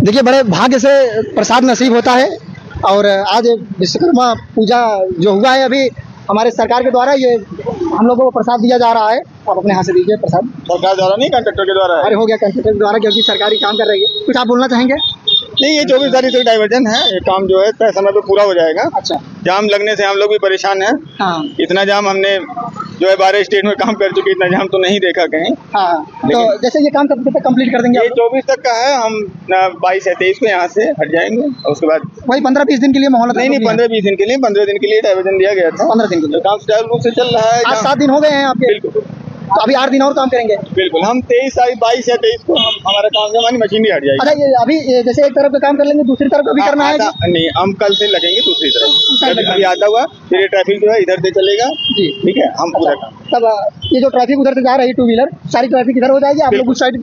देखिए बड़े भाग्य से प्रसाद नसीब होता है और आज विश्वकर्मा पूजा जो हुआ है अभी हमारे सरकार के द्वारा ये हम लोगों को प्रसाद दिया जा रहा है। आप अपने हाथ से दीजिए प्रसाद। सरकार द्वारा नहीं, कंट्रेक्टर के द्वारा है। अरे हो गया कंट्रेक्टर के द्वारा, क्योंकि सरकारी काम कर रही है। कुछ आप बोलना चाहेंगे? नहीं, ये 24 तारीख से डाइवर्जन है, ये काम जो है तय समय पे पूरा हो जाएगा। अच्छा। जाम लगने से हम लोग भी परेशान हैं। हाँ इतना जाम हमने जो है 12 स्टेट में काम कर चुके, इतना जाम तो नहीं देखा कहीं। हाँ, तो जैसे ये काम कब तक कंप्लीट कर देंगे? ये 24 तक का है, हम 22 या 23 को यहाँ से हट जाएंगे और उसके बाद वही 15-20 दिन के लिए माहौल? नहीं 15-20 दिन के लिए, 15 दिन के लिए डाइवर्जन दिया गया था। 15 दिन के लिए काम सुचारू रूप से चल रहा है। आज 7 दिन हो गए हैं आपके? बिल्कुल। तो अभी 8 दिन और काम करेंगे? बिल्कुल, हम 22 या 23 को हमारा काम से हमारी मशीन भी हट जाएगी। अच्छा, ये अभी जैसे एक तरफ का काम कर लेंगे, दूसरी तरफ अभी करना है? नहीं, हम कल से लगेंगे दूसरी तरफ। अभी आता हुआ फिर ये ट्रैफिक जो है इधर से चलेगा जी, ठीक है। हम पूरा काम तब ये जो ट्रैफिक उधर से जा रही है 2 व्हीलर, सारी ट्रैफिक इधर हो जाएगी, आप लोग उस साइड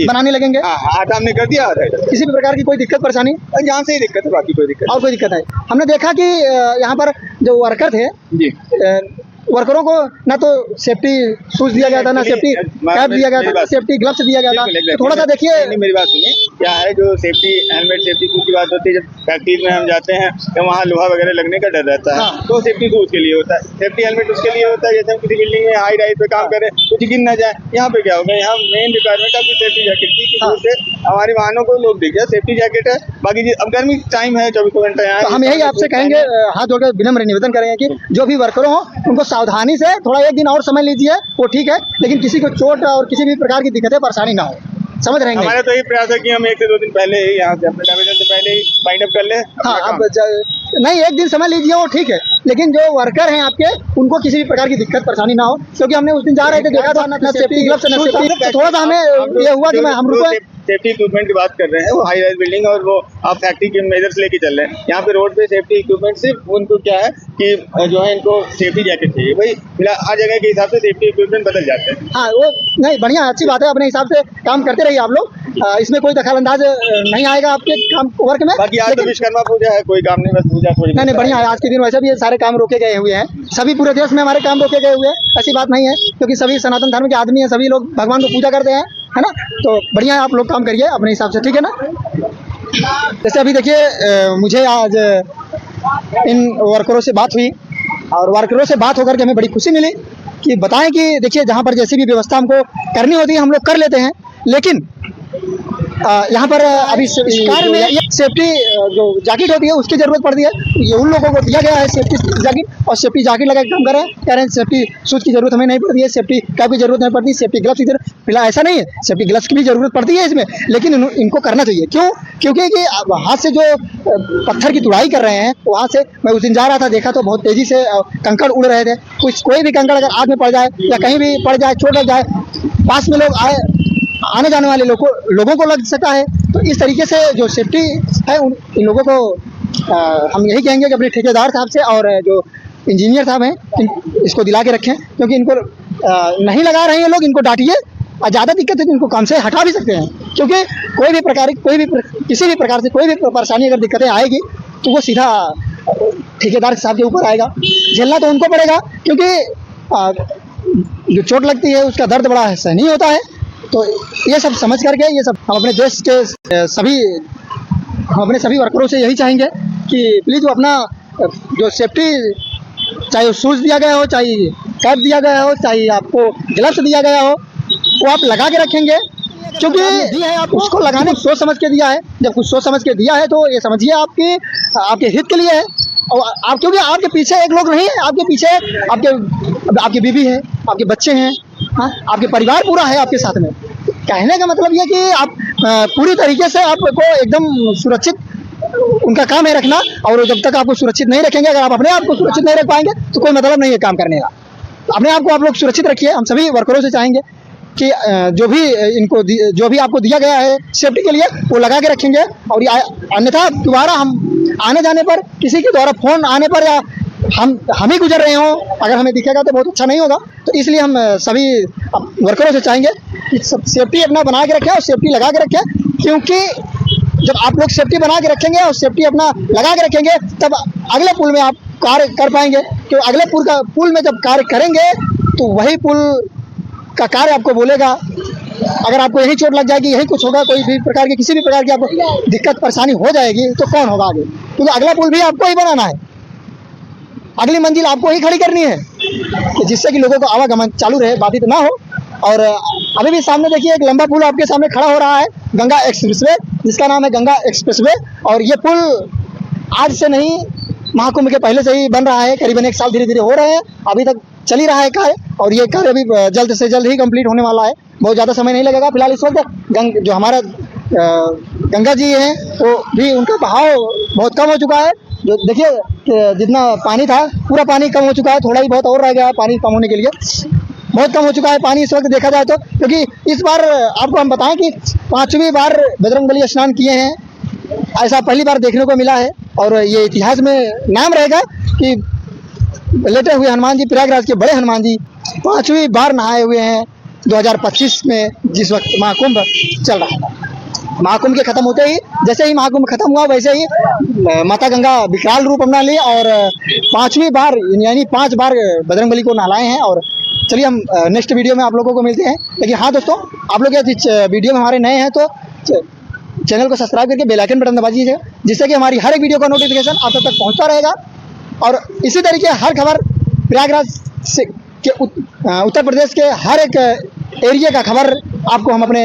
बनाने लगेंगे? आधा हमने कर दिया, आधा इधर। किसी भी प्रकार की कोई दिक्कत परेशानी? यहाँ से ही दिक्कत है, बाकी कोई दिक्कत और कोई दिक्कत है? हमने देखा कि यहाँ पर जो वर्कर थे जी, वर्करों को ना तो सेफ्टी शूज दिया गया था, ना सेफ्टी कैप दिया गया था, सेफ्टी ग्लव्स दिया गया था। तो थोड़ा सा देखिए। नहीं, मेरी बात सुनिए, क्या है जो सेफ्टी हेलमेट सेफ्टी शूज की बात होती है, जब फैक्ट्रीज में हम जाते हैं तो वहाँ लोहा वगैरह लगने का डर रहता है। हाँ। तो सेफ्टी शूज के लिए होता है, सेफ्टी हेलमेट उसके लिए होता है जैसे हम किसी बिल्डिंग में हाई राइज पे काम करें, कुछ गिर ना जाए। यहाँ पे क्या होगा, यहाँ मेन रिक्वायरमेंट आपकी सेफ्टी जैकेट की वजह से हमारे वाहनों को लोग देखिए सेफ्टी जैकेट है। बाकी अब गर्मी टाइम है, 24 घंटा यहाँ। हम यही आपसे कहेंगे, हाथ जोड़कर विनम्र निवेदन करेंगे कि जो भी वर्कर हो उनको सावधानी से थोड़ा 1 दिन और समय लीजिए, वो ठीक है, लेकिन किसी को चोट और किसी भी प्रकार की दिक्कतें परेशानी ना हो। समझ रहे हैं? हमारा तो यही प्रयास है कि हम 1 से 2 दिन पहले ही यहाँ से अपने डाइवर्जन से पहले ही फाइंड अप कर ले। हाँ, अब नहीं 1 दिन समय लीजिए वो ठीक है, लेकिन जो वर्कर हैं आपके उनको किसी भी प्रकार की दिक्कत परेशानी ना हो। क्योंकि हमने उस दिन जा रहे थे, देखा था ना सेफ्टी ग्लव्स ना सेफ्टी, थोड़ा सा हमें ये हुआ कि हम रुको। सेफ्टी इक्विपमेंट की बात कर रहे हैं, वो हाई राइज बिल्डिंग और वो आप फैक्ट्री के मेजर्स लेके चल रहे हैं। यहाँ पे रोड पे सेफ्टी इक्विपमेंट सिर्फ उनको क्या है कि जो है इनको सेफ्टी जैकेट चाहिए, भाई हर जगह के हिसाब से सेफ्टी इक्विपमेंट बदल जाते हैं। हाँ, वो नहीं बढ़िया, अच्छी बात है, अपने हिसाब से काम करते रहिए आप लोग। इसमें कोई दखलंदाज नहीं आएगा आपके काम वर्क में। बाकी आज तो विश्वकर्मा पूजा है, कोई काम नहीं, बस पूजा थोड़ी। नहीं बढ़िया है, आज के दिन वैसे भी ये सारे काम रोके गए हुए हैं, सभी पूरे देश में हमारे काम रोके गए हुए हैं। ऐसी बात नहीं है, क्योंकि सभी सनातन धर्म के आदमी हैं, सभी लोग भगवान को पूजा करते हैं, है ना। तो बढ़िया है, आप लोग काम करिए अपने हिसाब से, ठीक है ना। जैसे अभी देखिए मुझे आज इन वर्करों से बात हुई और वर्करों से बात होकर के हमें बड़ी खुशी मिली कि बताएं कि देखिए जहाँ पर जैसी भी व्यवस्था हमको करनी होती है हम लोग कर लेते हैं, लेकिन यहाँ पर अभी इस कार्य में सेफ्टी जो जैकेट होती है उसकी ज़रूरत पड़ती है। ये उन लोगों को दिया गया है सेफ्टी जैकेट, और सेफ्टी जैकेट लगा के काम कर रहे हैं। कह रहे हैं सेफ्टी शूज की जरूरत हमें नहीं पड़ती है, सेफ्टी कैप की जरूरत नहीं पड़ती, सेफ्टी ग्लव्स की जरूरत फिलहाल ऐसा नहीं है, सेफ्टी ग्लव्स की भी जरूरत पड़ती है इसमें, लेकिन इनको करना चाहिए। क्यों? क्योंकि कि हाथ से जो पत्थर की तुड़ाई कर रहे हैं, वहाँ से मैं उस दिन जा रहा था, देखा तो बहुत तेज़ी से कंकड़ उड़ रहे थे। कोई भी कंकड़ अगर आग में पड़ जाए या कहीं भी पड़ जाए, चोट लग जाए, पास में लोग आने जाने वाले लोगों को लग सकता है। तो इस तरीके से जो सेफ्टी है इन लोगों को हम यही कहेंगे कि अपने ठेकेदार साहब से और जो इंजीनियर साहब हैं इसको दिला के रखें, क्योंकि इनको नहीं लगा रहे हैं लोग, इनको डांटिए और ज़्यादा दिक्कत है तो इनको काम से हटा भी सकते हैं। क्योंकि किसी भी प्रकार से कोई भी परेशानी अगर दिक्कतें आएगी तो वो सीधा ठेकेदार साहब के ऊपर आएगा, झेलना तो उनको पड़ेगा, क्योंकि जो चोट लगती है उसका दर्द बड़ा सहनीय होता है। तो ये सब समझ करके ये सब हम अपने देश के सभी वर्करों से यही चाहेंगे कि प्लीज़ वो अपना जो सेफ्टी, चाहे शूज़ दिया गया हो, चाहे कैप दिया गया हो, चाहे आपको ग्लव्स दिया गया हो, वो आप लगा के रखेंगे। क्योंकि दिया है आप उसको लगाने सोच समझ के दिया है, जब कुछ सोच समझ के दिया है तो ये समझिए आपके हित के लिए है। और आप क्योंकि आपके पीछे एक लोग नहीं है, आपके पीछे आपकी बीवी है, आपके बच्चे हैं, हाँ, आपके परिवार पूरा है आपके साथ में। कहने का मतलब ये कि आप पूरी तरीके से आपको एकदम सुरक्षित उनका काम है रखना, और जब तक आपको सुरक्षित नहीं रखेंगे, अगर आप अपने आप को सुरक्षित नहीं रख पाएंगे तो कोई मतलब नहीं है काम करने का। अपने आप को आप लोग सुरक्षित रखिए। हम सभी वर्करों से चाहेंगे कि जो भी आपको दिया गया है सेफ्टी के लिए वो लगा के रखेंगे, और अन्यथा दोबारा हम आने जाने पर किसी के द्वारा फ़ोन आने पर या हम ही गुजर रहे हों, अगर हमें दिखेगा तो बहुत अच्छा नहीं होगा। तो इसलिए हम सभी वर्करों से चाहेंगे कि सेफ्टी अपना बना के रखें और सेफ्टी लगा के रखें, क्योंकि जब आप लोग सेफ्टी बना के रखेंगे और सेफ्टी अपना लगा के रखेंगे तब अगले पुल में आप कार्य कर पाएंगे। क्योंकि अगले पुल में जब कार्य करेंगे तो वही पुल का कार्य आपको बोलेगा अगर आपको यही चोट लग जाएगी, यही कुछ होगा, कोई भी प्रकार की किसी भी प्रकार की आपको दिक्कत परेशानी हो जाएगी, तो कौन होगा आगे? क्योंकि अगला पुल भी आपको ही बनाना है, अगली मंजिल आपको ही खड़ी करनी है, तो जिससे कि लोगों का आवागमन चालू रहे, बाधित ना हो। और अभी भी सामने देखिए एक लंबा पुल आपके सामने खड़ा हो रहा है, गंगा एक्सप्रेसवे, जिसका नाम है गंगा एक्सप्रेसवे। और ये पुल आज से नहीं, महाकुंभ के पहले से ही बन रहा है, करीबन 1 साल धीरे धीरे हो रहे हैं, अभी तक चल ही रहा है कार्य, और ये कार्य अभी जल्द से जल्द ही कंप्लीट होने वाला है, बहुत ज़्यादा समय नहीं लगेगा। फिलहाल इस वक्त जो हमारा गंगा जी हैं वो भी, उनका बहाव बहुत कम हो चुका है। जो देखिए कि जितना पानी था पूरा पानी कम हो चुका है, थोड़ा ही बहुत और रह गया है पानी कम होने के लिए, बहुत कम हो चुका है पानी इस वक्त देखा जाए तो। क्योंकि इस बार आपको हम बताएं कि 5वीं बार बजरंगबली स्नान किए हैं, ऐसा पहली बार देखने को मिला है। और ये इतिहास में नाम रहेगा कि लेटे हुए हनुमान जी, प्रयागराज के बड़े हनुमान जी 5वीं बार नहाए हुए हैं 2025 में, जिस वक्त महाकुंभ चल रहा था। महाकुंभ के खत्म होते ही, जैसे ही महाकुंभ खत्म हुआ, वैसे ही माता गंगा विकराल रूप अपना ली और 5वीं बार यानी 5 बार बजरंगबली को नहलाए हैं। और चलिए हम नेक्स्ट वीडियो में आप लोगों को मिलते हैं। लेकिन हाँ दोस्तों, आप लोग यदि वीडियो में हमारे नए हैं तो चैनल को सब्सक्राइब करके बेल आइकन बटन दबा दीजिए, जिससे कि हमारी हर एक वीडियो का नोटिफिकेशन आप तक पहुंचता रहेगा। और इसी तरीके हर खबर प्रयागराज से के उत्तर प्रदेश के हर एक एरिया का खबर आपको हम अपने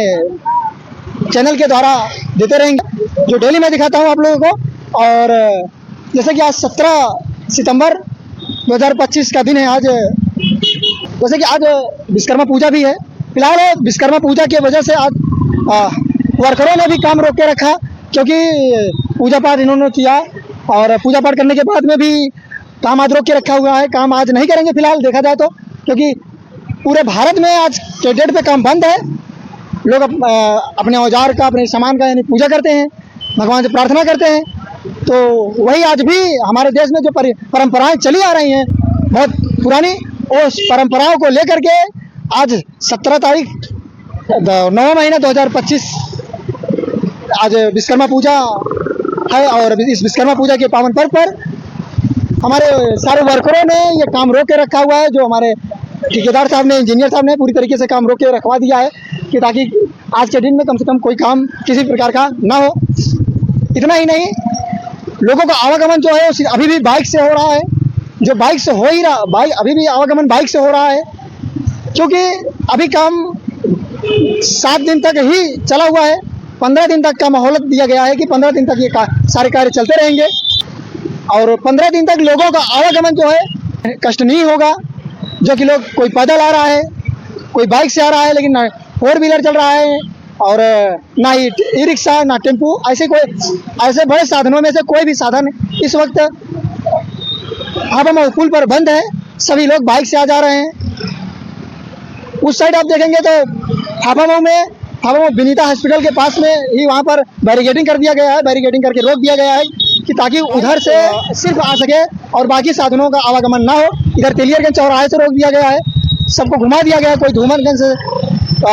चैनल के द्वारा देते रहेंगे, जो डेली मैं दिखाता हूं आप लोगों को। और जैसे कि आज 17 सितंबर 2025 का दिन है, आज जैसे कि आज विश्वकर्मा पूजा भी है। फिलहाल विश्वकर्मा पूजा की वजह से आज वर्करों ने भी काम रोक के रखा, क्योंकि पूजा पाठ इन्होंने किया और पूजा पाठ करने के बाद में भी काम आज रोक के रखा हुआ है। काम आज नहीं करेंगे फिलहाल देखा जाए तो, क्योंकि पूरे भारत में आज के डेट पे काम बंद है। लोग अपने औजार का, अपने सामान का यानी पूजा करते हैं, भगवान से प्रार्थना करते हैं। तो वही आज भी हमारे देश में जो परंपराएं चली आ रही हैं बहुत पुरानी, उस परंपराओं को लेकर के आज 17 तारीख 9वां महीना 2025 आज विश्वकर्मा पूजा है। और इस विश्वकर्मा पूजा के पावन पर्व पर हमारे सारे वर्करों ने ये काम रोक के रखा हुआ है। जो हमारे ठेकेदार साहब ने, इंजीनियर साहब ने पूरी तरीके से काम रोक के रखवा दिया है, कि ताकि आज के दिन में कम से कम कोई काम किसी प्रकार का ना हो। इतना ही नहीं, लोगों का आवागमन जो है अभी भी बाइक से हो रहा है, जो बाइक से हो ही रहा, अभी भी आवागमन बाइक से हो रहा है, क्योंकि अभी काम 7 दिन तक ही चला हुआ है। 15 दिन तक का मोहलत दिया गया है कि 15 दिन तक ये सारे कार्य चलते रहेंगे, और 15 दिन तक लोगों का आवागमन जो है कष्ट नहीं होगा। जो कि लोग, कोई पैदल आ रहा है, कोई बाइक से आ रहा है, लेकिन ना 4 व्हीलर चल रहा है, और ना ही ई रिक्शा, ना टेम्पू, ऐसे बड़े साधनों में से कोई भी साधन इस वक्त हाफामऊ पुल पर बंद है। सभी लोग बाइक से आ जा रहे हैं। उस साइड आप देखेंगे तो हाफामऊ विनीता हॉस्पिटल के पास में ही वहाँ पर बैरिकेडिंग कर दिया गया है, बैरिकेडिंग करके रोक दिया गया है, कि ताकि उधर से सिर्फ आ सके और बाकी साधनों का आवागमन ना हो। इधर तेलियरगंज चौराहे से रोक दिया गया है, सबको घुमा दिया गया है। कोई धूमनगंज से,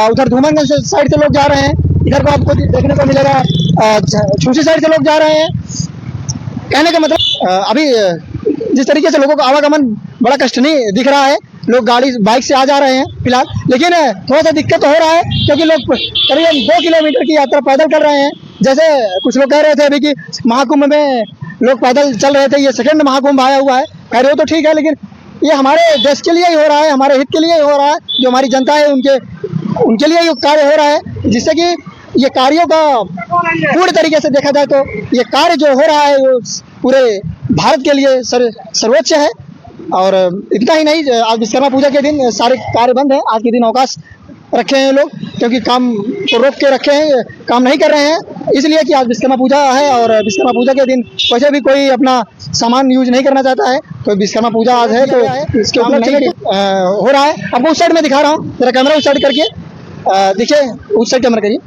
उधर धूमनगंज से साइड से लोग जा रहे हैं, इधर को आपको देखने को मिलेगा छूसी साइड से लोग जा रहे हैं। कहने का मतलब अभी जिस तरीके से लोगों का आवागमन बड़ा कष्ट नहीं दिख रहा है, लोग बाइक से आ जा रहे हैं फिलहाल। लेकिन थोड़ा सा दिक्कत हो रहा है, क्योंकि लोग करीबन 2 किलोमीटर की यात्रा पैदल कर रहे हैं। जैसे कुछ लोग कह रहे थे अभी कि महाकुंभ में लोग पैदल चल रहे थे, ये सेकंड महाकुंभ आया हुआ है, कह रहे हो तो ठीक है, लेकिन ये हमारे देश के लिए ही हो रहा है, हमारे हित के लिए ही हो रहा है। जो हमारी जनता है उनके लिए ये कार्य हो रहा है, जिससे कि ये कार्यों का पूर्ण तरीके से देखा जाए तो ये कार्य जो हो रहा है वो पूरे भारत के लिए सर्वोच्च है। और इतना ही नहीं, आज विश्वकर्मा पूजा के दिन सारे कार्य बंद हैं। आज के दिन अवकाश रखे हैं लोग, क्योंकि काम को रोक के रखे हैं, काम नहीं कर रहे हैं, इसलिए कि आज विश्वकर्मा पूजा है। और विश्वकर्मा पूजा के दिन वैसे भी कोई अपना सामान यूज नहीं करना चाहता है, तो विश्वकर्मा पूजा आज है तो इसके ऊपर नहीं हो रहा है। आपको उस साइड में दिखा रहा हूँ, जरा कैमरा उस साइड करके देखिए, उस साइड कैमरा करिए,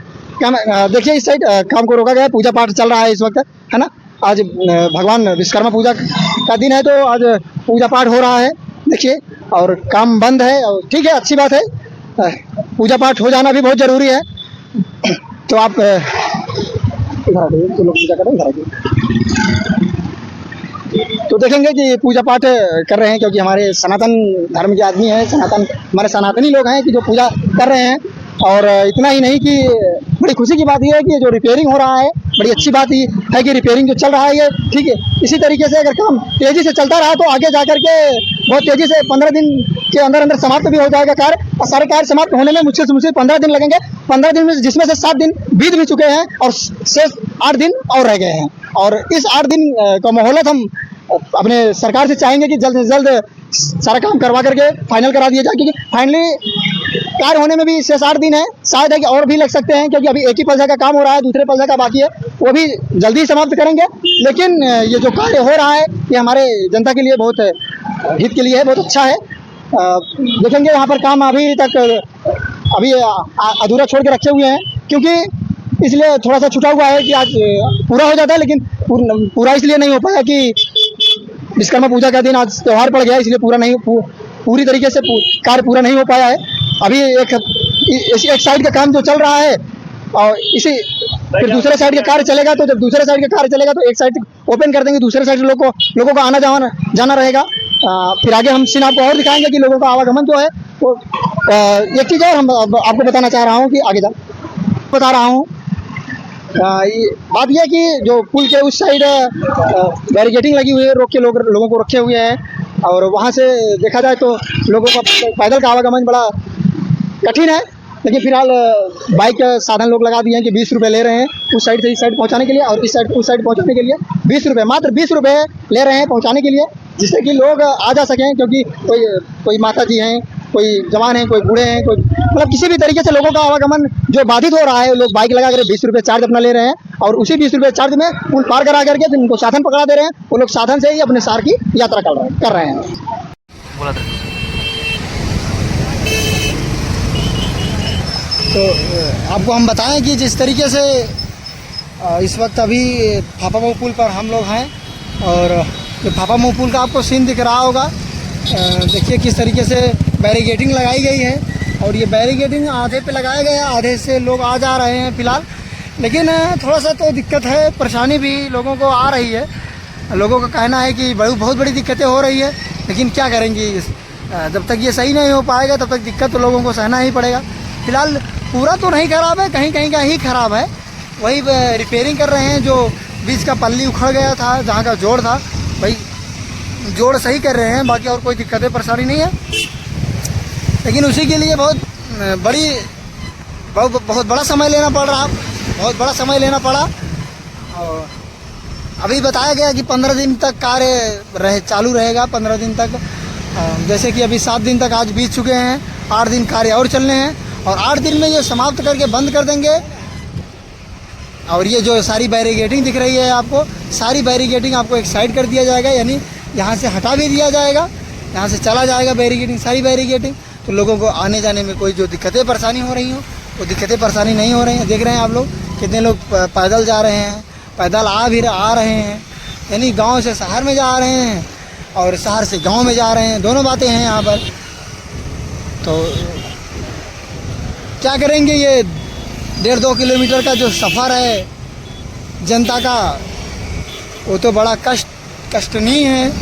देखिए इस साइड काम को रोका गया है। पूजा पाठ चल रहा है इस वक्त, है ना। आज भगवान विश्वकर्मा पूजा का दिन है, तो आज पूजा पाठ हो रहा है देखिए, और काम बंद है। और ठीक है, अच्छी बात है, पूजा पाठ हो जाना भी बहुत ज़रूरी है। तो आप इधर आइए, तो लोग पूजा करें, इधर आइए। तो देखेंगे कि पूजा पाठ कर रहे हैं, क्योंकि हमारे सनातन धर्म के आदमी हैं, हमारे सनातनी लोग हैं कि जो पूजा कर रहे हैं। और इतना ही नहीं कि बड़ी खुशी की बात यह है कि ये जो रिपेयरिंग हो रहा है, बड़ी अच्छी बात ये है कि रिपेयरिंग जो चल रहा है ये ठीक है। इसी तरीके से अगर काम तेज़ी से चलता रहा तो आगे जा करके बहुत तेज़ी से 15 दिन के अंदर अंदर समाप्त भी हो जाएगा कार्य, और सारे कार्य समाप्त होने में मुश्किल से मुश्किल 15 दिन लगेंगे। 15 दिन में जिसमें से 7 दिन बीत भी चुके हैं और शेष 8 दिन और रह गए हैं। और इस 8 दिन का मोहलत हम अपने सरकार से चाहेंगे कि जल्द से जल्द सारा काम करवा करके फाइनल करा दिया जाए, क्योंकि फाइनली कार्य होने में भी शेष 8 दिन है, शायद है कि और भी लग सकते हैं, क्योंकि अभी एक ही पलसा का काम हो रहा है, दूसरे पलसा का बाकी है, वो भी जल्दी समाप्त करेंगे। लेकिन ये जो कार्य हो रहा है ये हमारे जनता के लिए बहुत हित के लिए है, बहुत अच्छा है। देखेंगे यहाँ पर काम अभी तक अधूरा छोड़ के रखे हुए हैं, क्योंकि इसलिए थोड़ा सा छूटा हुआ है कि आज पूरा हो जाता है, लेकिन पूरा इसलिए नहीं हो पाया कि विश्वकर्मा पूजा का दिन आज त्यौहार पड़ गया, इसलिए पूरी तरीके से कार्य पूरा नहीं हो पाया है। अभी एक साइड का काम जो चल रहा है और फिर दूसरे साइड का कार्य चलेगा, तो जब दूसरे साइड का कार्य चलेगा तो एक साइड ओपन कर देंगे, दूसरे साइड से लोगों का आना जाना रहेगा। फिर आगे हम सीन आपको और दिखाएंगे कि लोगों का आवागमन जो है वो एक चीज़ और हम आपको बताना चाह रहा हूँ कि आगे बता रहा हूँ। बात यह कि जो पुल के उस साइड बैरिकेडिंग लगी हुई है, रोक के लोगों को रखे हुए हैं, और वहाँ से देखा जाए तो लोगों का पैदल का आवागमन बड़ा कठिन है। लेकिन फिलहाल बाइक साधन लोग लगा दिए हैं कि 20 रुपये ले रहे हैं उस साइड से इस साइड पहुँचाने के लिए, और इस साइड उस साइड पहुँचाने के लिए 20 रुपये, मात्र 20 रुपये ले रहे हैं पहुँचाने के लिए, जिससे कि लोग आ जा सकें। क्योंकि कोई माता जी हैं, कोई जवान हैं, कोई बूढ़े हैं, कोई मतलब किसी भी तरीके से लोगों का आवागमन जो बाधित हो रहा है, लोग बाइक लगा कर 20 रुपये चार्ज अपना ले रहे हैं, और उसी 20 रुपये चार्ज में पुल पार करा करके फिर उनको साधन पकड़ा दे रहे हैं। वो लोग साधन से ही अपने शहर की यात्रा कर रहे हैं। तो आपको हम बताएं कि जिस तरीके से इस वक्त अभी फाफामऊ पुल पर हम लोग हैं, और ये फाफामऊ पुल का आपको सीन दिख रहा होगा। देखिए किस तरीके से बैरिकेडिंग लगाई गई है, और ये बैरिकेडिंग आधे पे लगाया गया, आधे से लोग आ जा रहे हैं फ़िलहाल। लेकिन थोड़ा सा तो दिक्कत है, परेशानी भी लोगों को आ रही है। लोगों का कहना है कि बहुत बड़ी दिक्कतें हो रही है, लेकिन क्या करेंगे, जब तक ये सही नहीं हो पाएगा तब तक दिक्कत तो लोगों को सहना ही पड़ेगा। फ़िलहाल पूरा तो नहीं ख़राब है, कहीं कहीं का ही ख़राब है, वही रिपेयरिंग कर रहे हैं। जो बीच का पल्ली उखड़ गया था, जहाँ का जोड़ था, भाई जोड़ सही कर रहे हैं, बाकी और कोई दिक्कतें परेशानी नहीं है। लेकिन उसी के लिए बहुत बड़ा समय लेना पड़ रहा, बहुत बड़ा समय लेना पड़ा। और अभी बताया गया कि 15 दिन तक कार्य चालू रहेगा, 15 दिन तक। जैसे कि अभी 7 दिन तक आज बीत चुके हैं, 8 दिन कार्य और चलने हैं, और 8 दिन में ये समाप्त करके बंद कर देंगे। और ये जो सारी बैरिकेडिंग दिख रही है आपको, सारी बैरिकेडिंग आपको एक साइड कर दिया जाएगा, यानी यहाँ से हटा भी दिया जाएगा, यहाँ से चला जाएगा बैरिकेडिंग, सारी बैरिकेडिंग। तो लोगों को आने जाने में कोई जो दिक्कतें परेशानी हो रही हो, वो दिक्कतें परेशानी नहीं हो रही हैं। देख रहे हैं आप लोग कितने लोग पैदल जा रहे हैं, पैदल आ रहे हैं, यानी गांव से शहर में जा रहे हैं और शहर से गांव में जा रहे हैं, दोनों बातें हैं यहाँ पर। तो क्या करेंगे, ये 1.5-2 किलोमीटर का जो सफ़र है जनता का, वो तो बड़ा कष्टनीय है।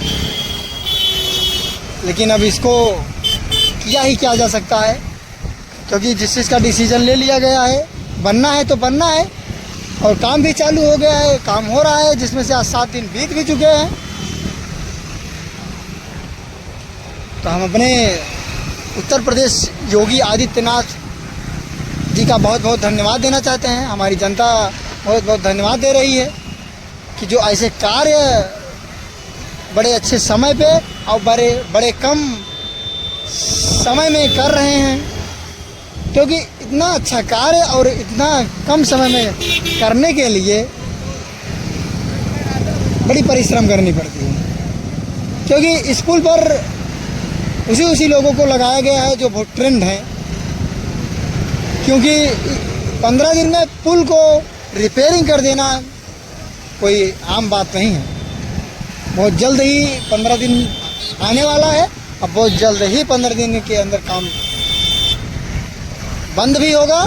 लेकिन अब इसको किया ही क्या जा सकता है, क्योंकि जिस चीज़ का डिसीजन ले लिया गया है, बनना है तो बनना है, और काम भी चालू हो गया है, काम हो रहा है, जिसमें से आज 7 दिन बीत भी चुके हैं। तो हम अपने उत्तर प्रदेश योगी आदित्यनाथ जी का बहुत बहुत धन्यवाद देना चाहते हैं। हमारी जनता बहुत बहुत धन्यवाद दे रही है कि जो ऐसे कार्य बड़े अच्छे समय पे और बड़े कम समय में कर रहे हैं, क्योंकि इतना अच्छा कार्य और इतना कम समय में करने के लिए बड़ी परिश्रम करनी पड़ती है। क्योंकि इस पुल पर उसी लोगों को लगाया गया है जो बहुत ट्रेंड है, क्योंकि 15 दिन में पुल को रिपेयरिंग कर देना कोई आम बात नहीं है। बहुत जल्द ही 15 दिन आने वाला है, अब बहुत जल्द ही 15 दिन के अंदर काम बंद भी होगा,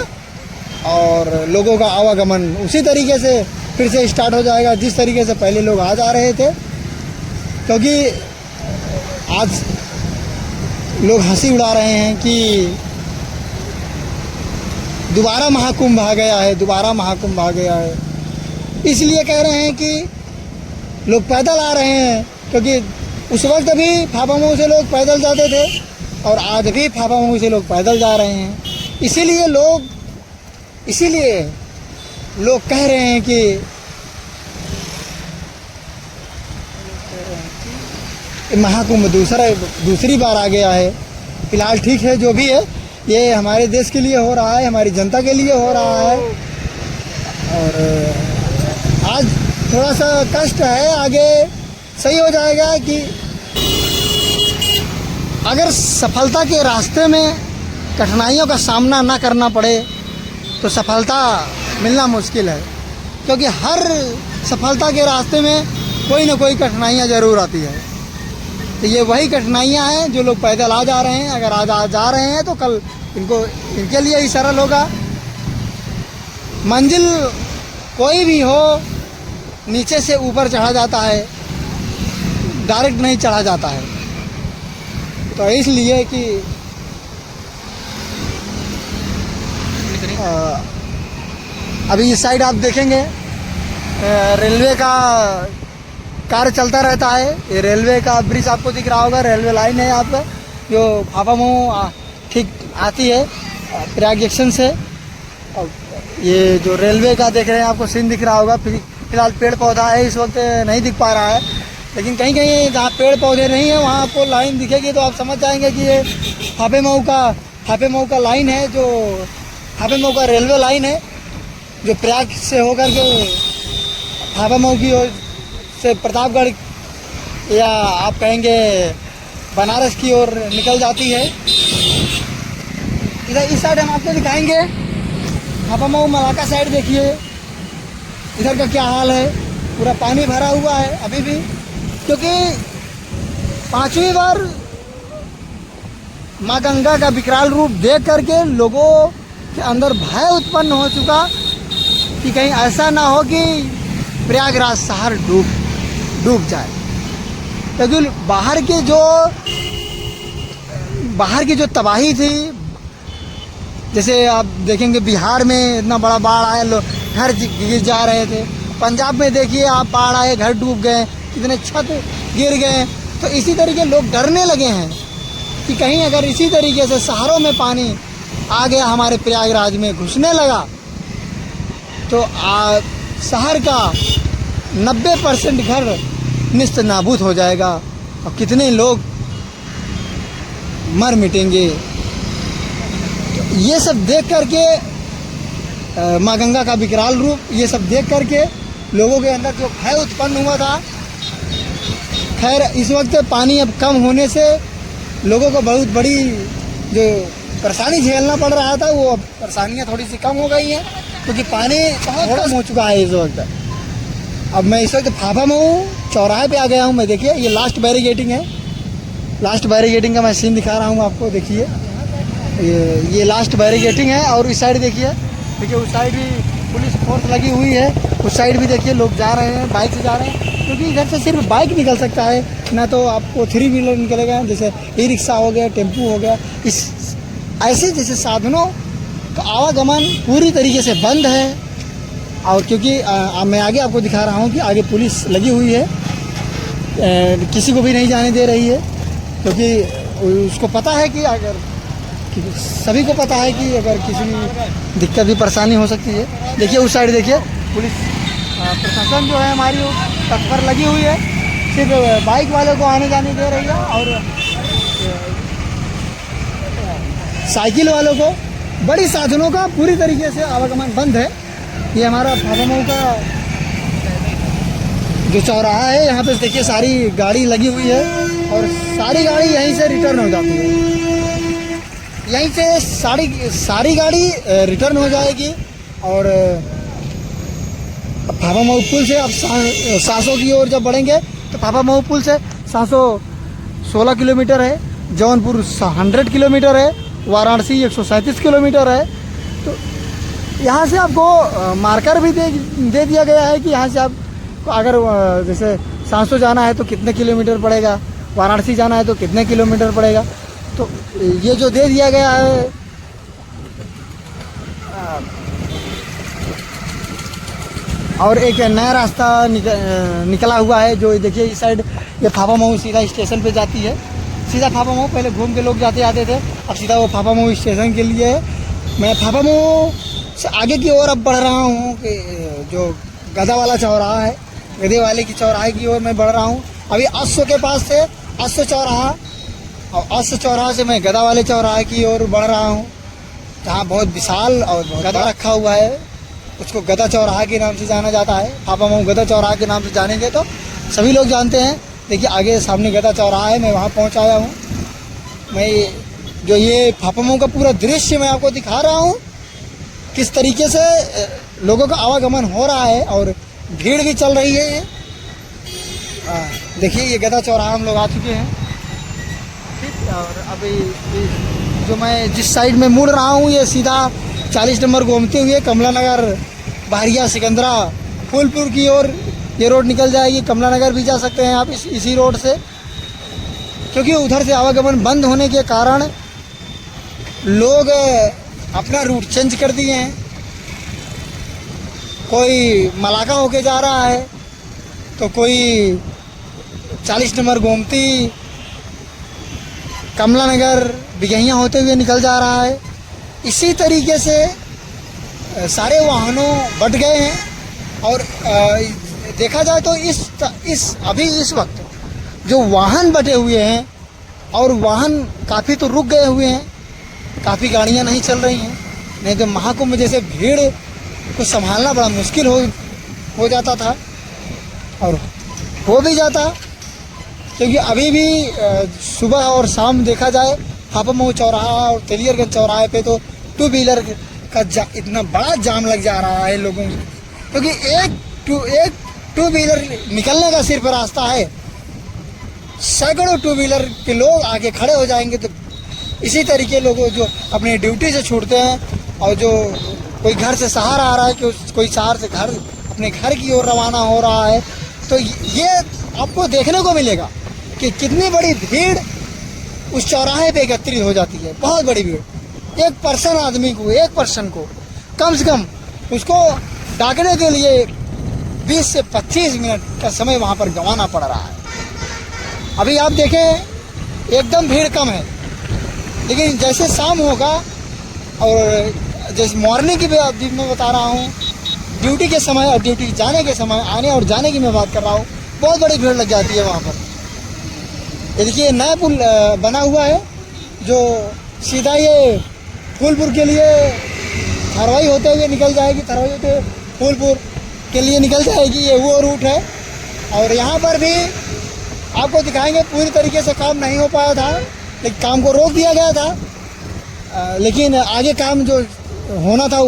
और लोगों का आवागमन उसी तरीके से फिर से स्टार्ट हो जाएगा जिस तरीके से पहले लोग आ जा रहे थे। क्योंकि आज लोग हंसी उड़ा रहे हैं कि दोबारा महाकुंभ आ गया है, दोबारा महाकुंभ आ गया है। इसलिए कह रहे हैं कि लोग पैदल आ रहे हैं, क्योंकि उस वक्त भी फाफामऊ से लोग पैदल जाते थे और आज भी फाफामऊ से लोग पैदल जा रहे हैं। इसीलिए लोग कह रहे हैं कि महाकुंभ दूसरी बार आ गया है। फिलहाल ठीक है, जो भी है ये हमारे देश के लिए हो रहा है, हमारी जनता के लिए हो रहा है। और आज थोड़ा सा कष्ट है, आगे सही हो जाएगा। कि अगर सफलता के रास्ते में कठिनाइयों का सामना ना करना पड़े तो सफलता मिलना मुश्किल है, क्योंकि हर सफलता के रास्ते में कोई ना कोई कठिनाइयाँ ज़रूर आती है। तो ये वही कठिनाइयाँ हैं जो लोग पैदल आ जा रहे हैं। अगर आज आ जा रहे हैं तो कल इनके लिए ही सरल होगा। मंजिल कोई भी हो, नीचे से ऊपर चढ़ा जाता है, डायरेक्ट नहीं चढ़ा जाता है। तो इसलिए कि अभी इस साइड आप देखेंगे रेलवे का कार्य चलता रहता है। ये रेलवे का ब्रिज आपको दिख रहा होगा, रेलवे लाइन है यहाँ पर जो फाफामऊ ठीक आती है प्रयाग जंक्शन से। और ये जो रेलवे का देख रहे हैं आपको सीन दिख रहा होगा। फिलहाल पेड़ पौधा है, इस वक्त नहीं दिख पा रहा है, लेकिन कहीं कहीं जहाँ पेड़ पौधे नहीं है वहाँ आपको लाइन दिखेगी तो आप समझ जाएंगे कि ये फाफामऊ का लाइन है, जो फाफामऊ का रेलवे लाइन है, जो प्रयाग से होकर के फाफामऊ की ओर से प्रतापगढ़ या आप कहेंगे बनारस की ओर निकल जाती है। इधर इस साइड हम आपको दिखाएंगे, फाफामऊ मलाका साइड देखिए, इधर का क्या हाल है। पूरा पानी भरा हुआ है अभी भी, क्योंकि 5वीं बार माँ गंगा का विकराल रूप देख करके लोगों के अंदर भय उत्पन्न हो चुका कि कहीं ऐसा ना हो कि प्रयागराज शहर डूब जाए। क्योंकि बाहर की जो तबाही थी, जैसे आप देखेंगे बिहार में इतना बड़ा बाढ़ आया, लोग घर गिर जा रहे थे। पंजाब में देखिए आप बाढ़ आए, घर डूब गए, कितने छत गिर गए। तो इसी तरीके लोग डरने लगे हैं कि कहीं अगर इसी तरीके से शहरों में पानी आ गया, हमारे प्रयागराज में घुसने लगा, तो शहर का 90% घर निस्त नाबूद हो जाएगा और कितने लोग मर मिटेंगे। तो ये सब देख करके माँ गंगा का विकराल रूप, ये सब देख करके लोगों के अंदर जो भय उत्पन्न हुआ था, खैर इस वक्त पानी अब कम होने से लोगों को बहुत बड़ी जो परेशानी झेलना पड़ रहा था, वो परेशानियाँ थोड़ी सी कम हो गई हैं, क्योंकि पानी बहुत कम हो चुका है इस वक्त। अब मैं इस वक्त फाफामऊ चौराहे पे आ गया हूँ। मैं देखिए ये लास्ट बैरिगेटिंग है, लास्ट बैरिगेटिंग का मैं सीन दिखा रहा हूँ आपको। देखिए ये लास्ट बैरिगेटिंग है और इस साइड देखिए उस साइड भी पुलिस फोर्स लगी हुई है। उस साइड भी देखिए लोग जा रहे हैं, बाइक से जा रहे हैं, क्योंकि इधर से सिर्फ बाइक निकल सकता है, ना तो आपको 3 व्हीलर निकलेगा, जैसे ई रिक्शा हो गया, टेम्पू हो गया। ऐसे जैसे साधनों का आवागमन पूरी तरीके से बंद है। और क्योंकि मैं आगे आपको दिखा रहा हूँ कि आगे पुलिस लगी हुई है, किसी को भी नहीं जाने दे रही है, क्योंकि उसको पता है कि सभी को पता है कि अगर किसी भी दिक्कत भी परेशानी हो सकती है। देखिए उस साइड देखिए पुलिस प्रशासन जो है हमारी वो तत्पर लगी हुई है, सिर्फ बाइक वाले को आने जाने दे रही है और साइकिल वालों को, बड़ी साधनों का पूरी तरीके से आवागमन बंद है। ये हमारा फाफामऊ का जो चौराहा है, यहाँ पे देखिए सारी गाड़ी लगी हुई है और सारी गाड़ी यहीं से रिटर्न हो जाती है। यहीं से सारी गाड़ी रिटर्न हो जाएगी। और फाफामऊ पुल से आप 700 की ओर जब बढ़ेंगे तो फाफामऊ पुल से 716 किलोमीटर है, जौनपुर 100 किलोमीटर है, वाराणसी 137 किलोमीटर है। तो यहाँ से आपको मार्कर भी दे दिया गया है कि यहाँ से आप अगर जैसे 700 जाना है तो कितने किलोमीटर पड़ेगा, वाराणसी जाना है तो कितने किलोमीटर पड़ेगा। तो ये जो दे दिया गया है और एक नया रास्ता निकला हुआ है जो देखिए इस साइड ये फाफा मऊ सीधा स्टेशन पे जाती है। सीधा फाफा मऊ पहले घूम के लोग जाते आते थे, अब सीधा वो फाफा मऊ स्टेशन के लिए है। मैं फाफा मऊ से आगे की ओर अब बढ़ रहा हूँ कि जो गधा वाला चौराहा है, गधे वाले की चौराहे की ओर मैं बढ़ रहा हूँ। अभी अस्सो के पास से अस्सो चौराहा और अस्सो चौराहा से मैं गधा वाले चौराहे की ओर बढ़ रहा हूँ, जहाँ बहुत विशाल और गधा रखा हुआ है। उसको गधा चौराहा के नाम से जाना जाता है। फाफा मऊ गधा चौराहा के नाम से जानेंगे तो सभी लोग जानते हैं। देखिए आगे सामने गधा चौराहा है, मैं वहाँ पहुँच आया हूँ। मैं जो ये फाफा मऊ का पूरा दृश्य मैं आपको दिखा रहा हूँ, किस तरीके से लोगों का आवागमन हो रहा है और भीड़ भी चल रही है। देखिए ये गधा चौराहा हम लोग आ चुके हैं, ठीक। और अभी जो मैं जिस साइड में मुड़ रहा हूँ ये सीधा 40 नंबर घूमते हुए कमला नगर, बहरिया, सिकंदरा, फूलपुर की ओर ये रोड निकल जाएगी। कमला नगर भी जा सकते हैं आप इसी रोड से, क्योंकि उधर से आवागमन बंद होने के कारण लोग अपना रूट चेंज कर दिए हैं। कोई मलाका होके जा रहा है तो कोई 40 नंबर गोमती, कमला नगर, बिगहियाँ होते हुए निकल जा रहा है। इसी तरीके से सारे वाहनों बढ़ गए हैं। और देखा जाए तो इस वक्त जो वाहन बटे हुए हैं और वाहन काफ़ी तो रुक गए हुए हैं, काफ़ी गाड़ियां नहीं चल रही हैं। नहीं तो महाकुंभ जैसे भीड़ को संभालना बड़ा मुश्किल हो जाता था, और हो भी जाता, क्योंकि अभी भी सुबह और शाम देखा जाए फाफा मऊ चौराहा और तेलियरगंज चौराहे पे तो टू व्हीलर का इतना बड़ा जाम लग जा रहा है लोगों को, क्योंकि एक टू व्हीलर निकलने का सिर्फ रास्ता है, सैकड़ों टू व्हीलर के लोग आगे खड़े हो जाएंगे। तो इसी तरीके लोग जो अपनी ड्यूटी से छूटते हैं और जो कोई घर से शहर आ रहा है, कि कोई शहर से घर अपने घर की ओर रवाना हो रहा है, तो ये आपको देखने को मिलेगा कि कितनी बड़ी भीड़ उस चौराहे पे एकत्रित हो जाती है। बहुत बड़ी भीड़, एक पर्सन को कम से कम उसको डाकने के लिए 20 से 25 मिनट का समय वहाँ पर गंवाना पड़ रहा है। अभी आप देखें एकदम भीड़ कम है, लेकिन जैसे शाम होगा और जैसे मॉर्निंग की भी मैं बता रहा हूँ, ड्यूटी के समय और ड्यूटी जाने के समय, आने और जाने की मैं बात कर रहा हूँ, बहुत बड़ी भीड़ लग जाती है वहाँ पर। ये देखिए नया पुल बना हुआ है जो सीधा ये फूलपुर के लिए थरवाई होते हुए निकल जाएगी, थरवाई होते फूलपुर के लिए निकल जाएगी, ये वो रूट है। और यहाँ पर भी आपको दिखाएंगे, पूरी तरीके से काम नहीं हो पाया था, लेकिन काम को रोक दिया गया था, लेकिन आगे काम जो होना था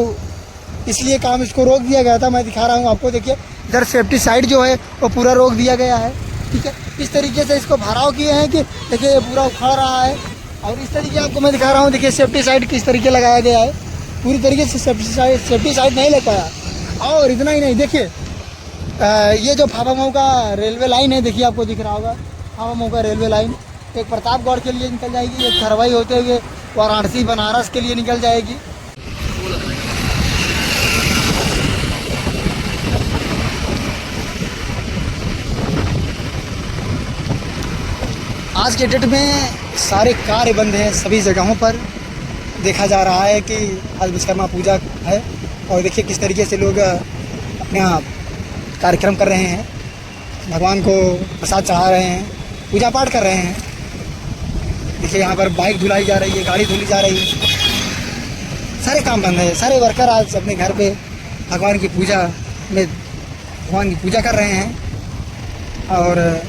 इसलिए काम इसको रोक दिया गया था। मैं दिखा रहा हूँ आपको, देखिए इधर सेफ्टी साइड जो है वो पूरा रोक दिया गया है, ठीक है। इस तरीके से इसको भराव किए हैं कि देखिए ये पूरा उखड़ रहा है। और इस तरीके आपको मैं दिखा रहा हूँ, देखिए सेफ्टी साइड किस तरीके लगाया गया है, पूरी तरीके से सेफ्टी साइड नहीं लग पाया। और इतना ही नहीं, देखिए ये जो फाफा मऊ का रेलवे लाइन है, देखिए आपको दिख रहा होगा, फाफा मऊ का रेलवे लाइन एक प्रतापगढ़ के लिए निकल जाएगी, एक थरवाई होते हुए वाराणसी, बनारस के लिए निकल जाएगी। आज के डेट में सारे कार्य बंद हैं, सभी जगहों पर देखा जा रहा है कि आज विश्वकर्मा पूजा है। और देखिए किस तरीके से लोग अपना कार्यक्रम कर रहे हैं, भगवान को प्रसाद चढ़ा रहे हैं, पूजा पाठ कर रहे हैं। देखिए यहाँ पर बाइक धुलाई जा रही है, गाड़ी धुली जा रही है, सारे काम बंद है। सारे वर्कर आज अपने घर पे भगवान की पूजा कर रहे हैं। और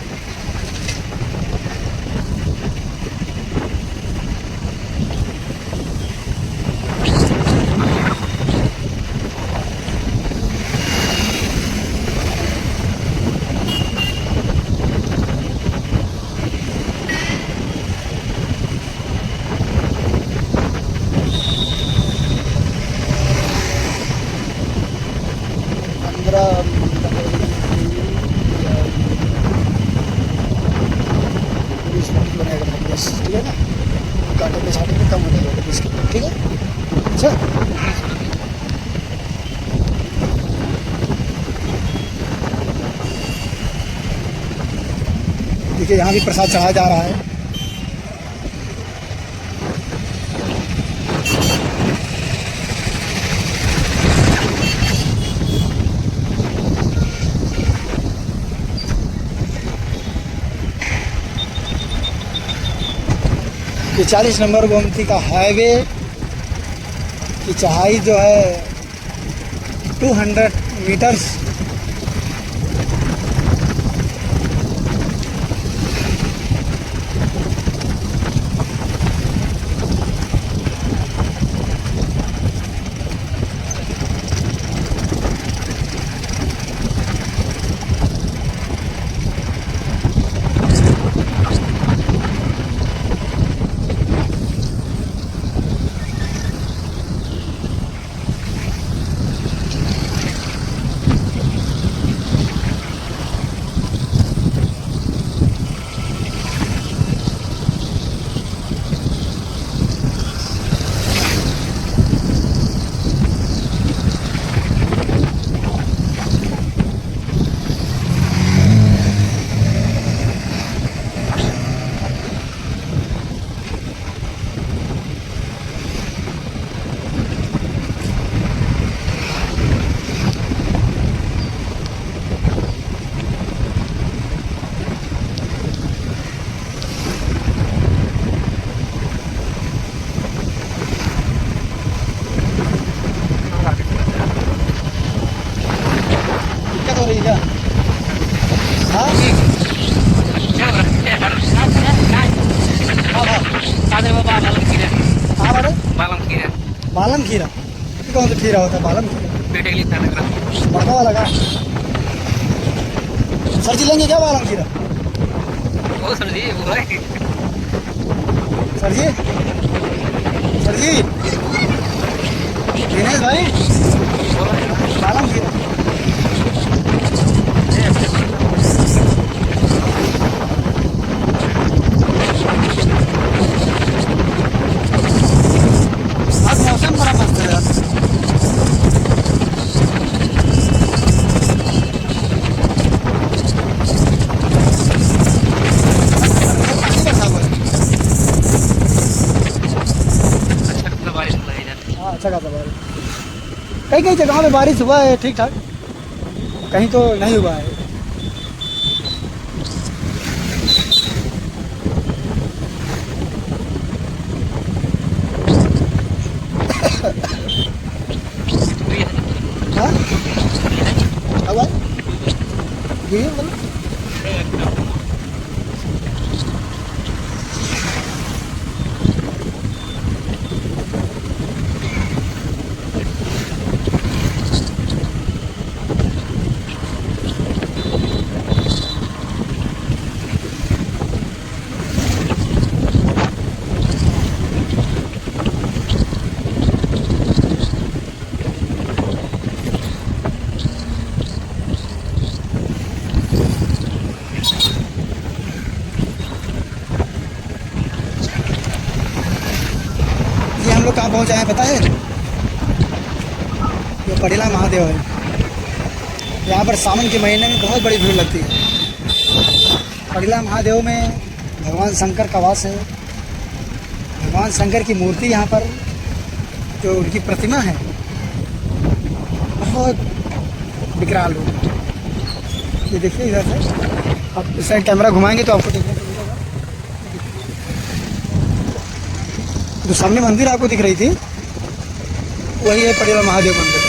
ठीक है ना, काटे पे कम हो जाएगा इसके, ठीक है। अच्छा देखिए यहाँ भी प्रसाद चढ़ाया जा रहा है। ये 40 नंबर गोमती का हाईवे की चढ़ाई जो है 200 मीटर्स। दिक्कत हो रही है क्या? हाँ हाँ बड़े बालम खीरा। ये कौन सा खीरा होता है बालम खीरा? बड़का वाला का। सर जी लेंगे क्या बालम खीरा? सर जी सर जी दिनेश भाई बालम खीरा। आज मौसम बड़ा मस्त है यार। पानी बरसा हुआ है। हाँ अच्छा खासा बारिश। कई कई जगहों पे बारिश हुआ है ठीक ठाक, कहीं तो नहीं हुआ है। हाँ अब आए जी मतलब ये हम लोग कहाँ पहुँच आए हैं पता है? ये पड़िला महादेव है। यहाँ पर सावन के महीने में बहुत बड़ी भीड़ लगती है। पड़िला महादेव में भगवान शंकर का वास है। भगवान शंकर की मूर्ति यहाँ पर जो उनकी प्रतिमा है बहुत विकराल हो। ये देखिए इधर से आप इस साइड कैमरा घुमाएंगे तो आपको देखने को मिलेगा। जो सामने मंदिर आपको दिख रही थी वही है पड़िला महादेव मंदिर।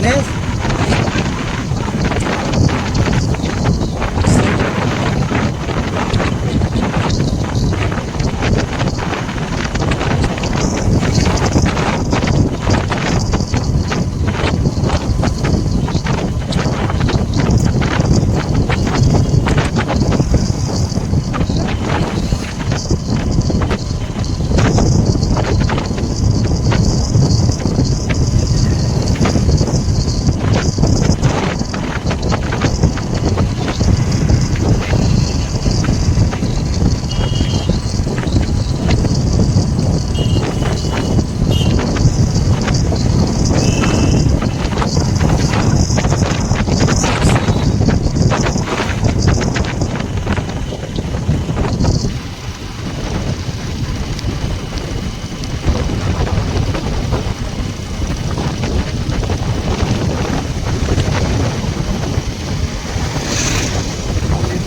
दिनेश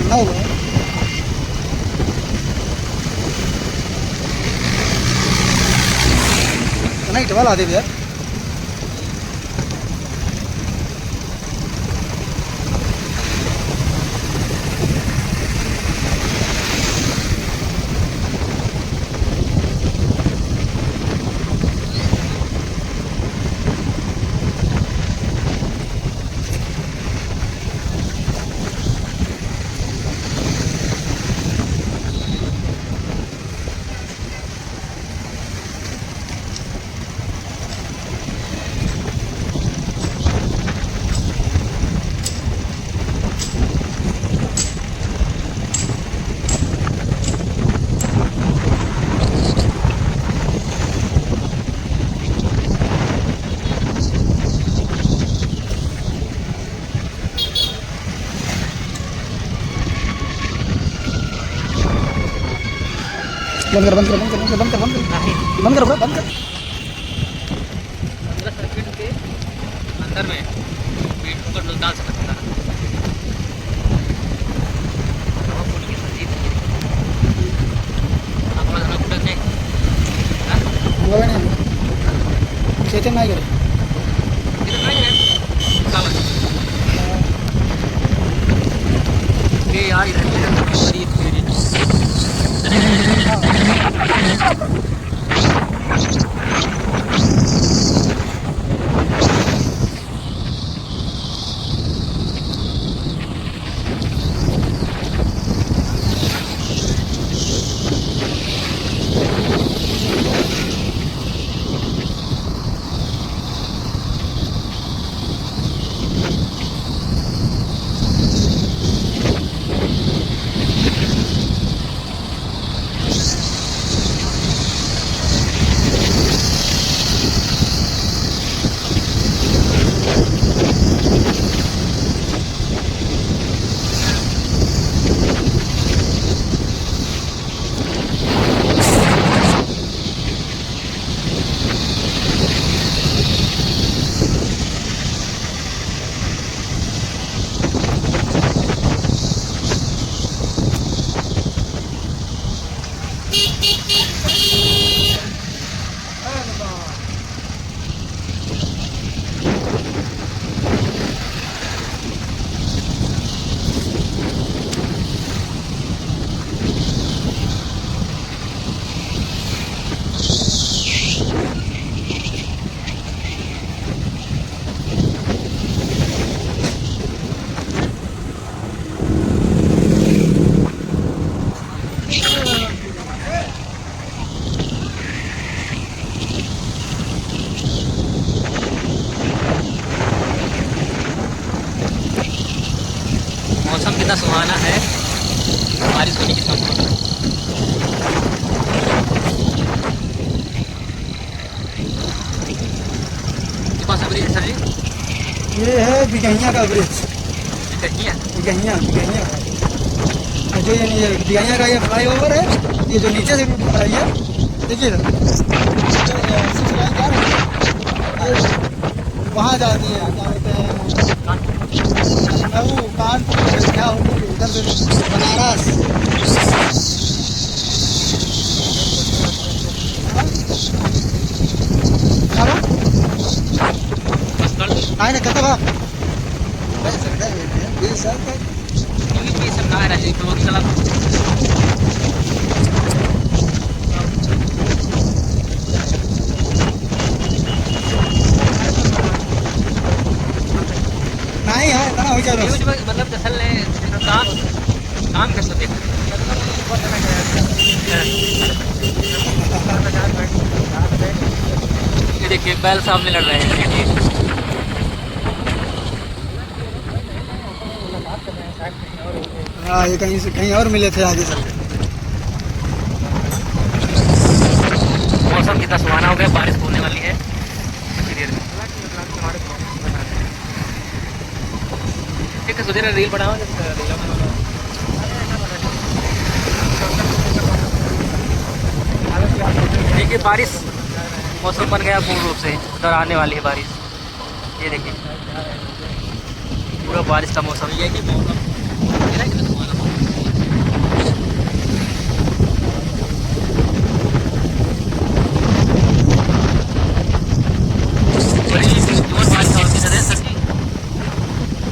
ना हुआ है नहीं टवाल आते भैया बंद कर बंद कर बंद कर बंद कर बंद कर बंद कर बंद कर सर्किट के अंदर में वीडियो को डाल सकता है खेते में करे मौसम कितना सुहाना है, बारिश होने की संभावना। कौन सा ब्रिज सर जी? ये है बिगहिया का ब्रिज। बिगहिया बिगहिया बिगहिया जो ये बिगहिया का ये फ्लाईओवर है, ये जो नीचे से ये देखिए वहाँ जाती है, क्या बोलते हैं लखनऊ कानपुर क्या होगी उधर से बनारस। ఆయన కథవా ये सब ना है तो वो चला नाही आहे तना होई जानो न्यूज में मतलब दसल ने काम काम कैसे देख ये देखिए बैल सामने लड़ रहे हैं देखिए हाँ ये कहीं से कहीं और मिले थे आगे चल के मौसम कितना सुहाना हो गया बारिश होने वाली है कुछ देर में एक सोचे रील बनाओ देखिए बारिश मौसम बन गया पूर्ण रूप से उधर आने वाली है बारिश ये देखिए पूरा बारिश का मौसम ये है कि मौसम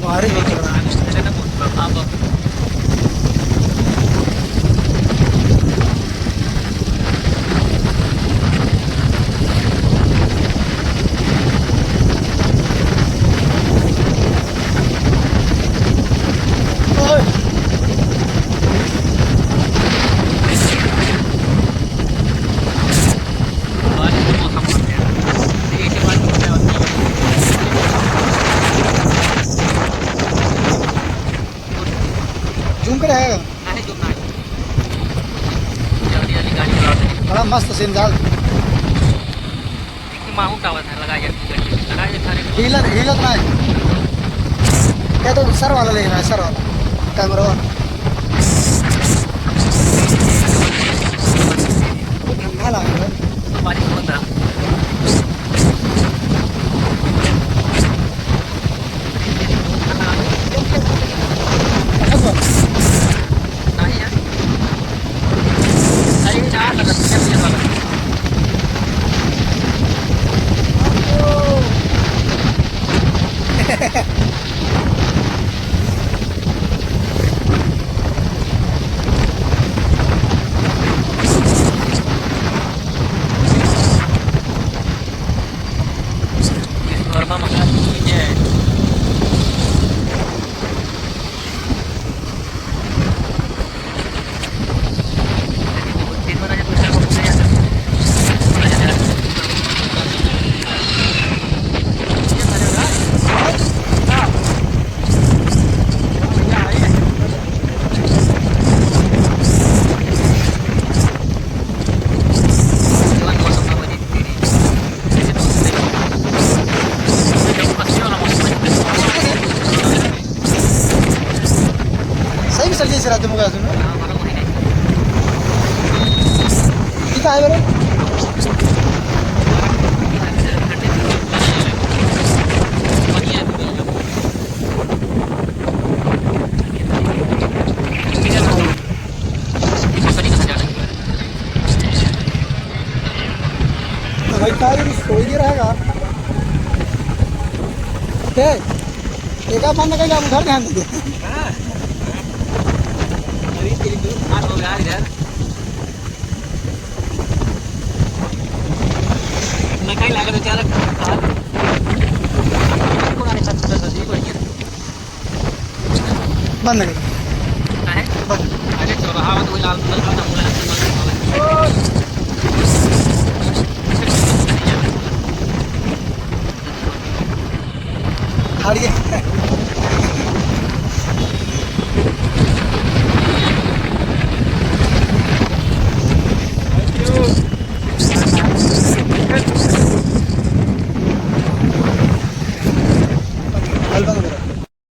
बारिश हो रहा है जूम कर है बड़ा मस्त सीनदार माउंट टावर है लगाया हीलर हीलर ना है क्या तो सर वाला लेना है सर वाला कैमरा वाला ठंडा लग रहा है बारिश होता है सही से रात में गया सुनो ठीक है मेरे भाई का सोई नहीं रहेगा एक आप बंद करेगा उधर ध्यान दीजिए कहीं लगा तो चालक बंद कर है अरे चलो हाँ तो लाल